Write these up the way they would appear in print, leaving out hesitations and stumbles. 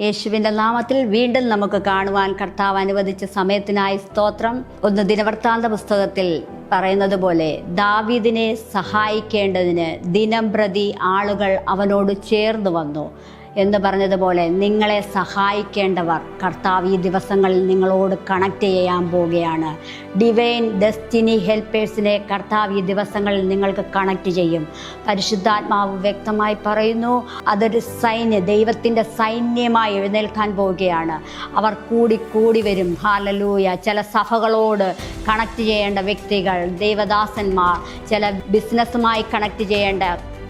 യേശുവിൻ്റെ നാമത്തിൽ വീണ്ടും നമുക്ക് കാണുവാൻ കർത്താവ് അനുവദിച്ച സമയത്തിനായി സ്തോത്രം. ഒന്ന് ദിനവൃത്താന്ത പുസ്തകത്തിൽ പറയുന്നത് പോലെ ദാവീദിനെ സഹായിക്കേണ്ടതിന് ദിനംപ്രതി ആളുകൾ അവനോട് ചേർന്ന് വന്നു എന്ന് പറഞ്ഞതുപോലെ നിങ്ങളെ സഹായിക്കേണ്ടവർ കർത്താവ് ഈ ദിവസങ്ങളിൽ നിങ്ങളോട് കണക്ട് ചെയ്യാൻ പോവുകയാണ്. ഡിവൈൻ ഡെസ്റ്റിനി ഹെൽപ്പേഴ്സിനെ കർത്താവ് ഈ ദിവസങ്ങളിൽ നിങ്ങൾക്ക് കണക്ട് ചെയ്യും. പരിശുദ്ധാത്മാവ് വ്യക്തമായി പറയുന്നു, അതൊരു ദൈവത്തിൻ്റെ സൈന്യമായി എഴുന്നേൽക്കാൻ പോവുകയാണ്. അവർ കൂടി വരും. ഹല്ലേലൂയ. ചില സഭകളോട് കണക്ട് ചെയ്യേണ്ട വ്യക്തികൾ, ദൈവദാസന്മാർ, ചില ബിസിനസ്സുമായി കണക്ട് ചെയ്യേണ്ട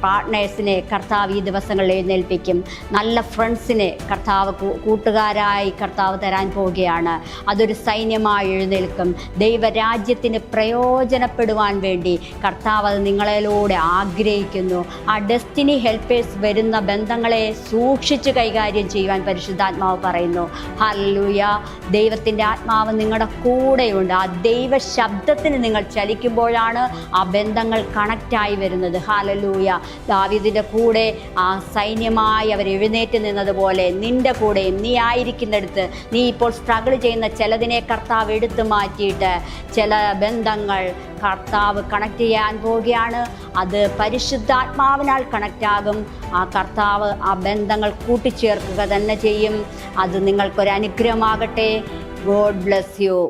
പാർട്ട്നേഴ്സിനെ കർത്താവ് ഈ ദിവസങ്ങളിൽ എഴുന്നേൽപ്പിക്കും. നല്ല ഫ്രണ്ട്സിനെ കർത്താവ് കൂട്ടുകാരായി കർത്താവ് തരാൻ പോവുകയാണ്. അതൊരു സൈന്യമായി എഴുന്നേൽക്കും. ദൈവരാജ്യത്തിന് പ്രയോജനപ്പെടുവാൻ വേണ്ടി കർത്താവ് അത് നിങ്ങളിലൂടെ ആഗ്രഹിക്കുന്നു. ആ ഡെസ്റ്റിനി ഹെൽപ്പേഴ്സ് വരുന്ന ബന്ധങ്ങളെ സൂക്ഷിച്ച് കൈകാര്യം ചെയ്യുവാൻ പരിശുദ്ധാത്മാവ് പറയുന്നു. ഹല്ലേലൂയ. ദൈവത്തിൻ്റെ ആത്മാവ് നിങ്ങളുടെ കൂടെയുണ്ട്. ആ ദൈവ ശബ്ദത്തിന് നിങ്ങൾ ചലിക്കുമ്പോഴാണ് ആ ബന്ധങ്ങൾ കണക്റ്റായി വരുന്നത്. ഹല്ലേലൂയ. ദാവീദിന്റെ കൂടെ ആ സൈന്യമായി അവർ എഴുന്നേറ്റ് നിന്നതുപോലെ നിന്റെ കൂടെയും നീ ആയിരിക്കുന്നിടത്ത് നീ ഇപ്പോൾ സ്ട്രഗിൾ ചെയ്യുന്ന ചിലതിനെ കർത്താവ് എടുത്തു മാറ്റിയിട്ട് ചില ബന്ധങ്ങൾ കർത്താവ് കണക്ട് ചെയ്യാൻ പോവുകയാണ്. അത് പരിശുദ്ധാത്മാവിനാൽ കണക്റ്റാകും. ആ കർത്താവ് ആ ബന്ധങ്ങൾ കൂട്ടിച്ചേർക്കുക തന്നെ ചെയ്യും. അത് നിങ്ങൾക്കൊരു അനുഗ്രഹമാകട്ടെ. God bless you.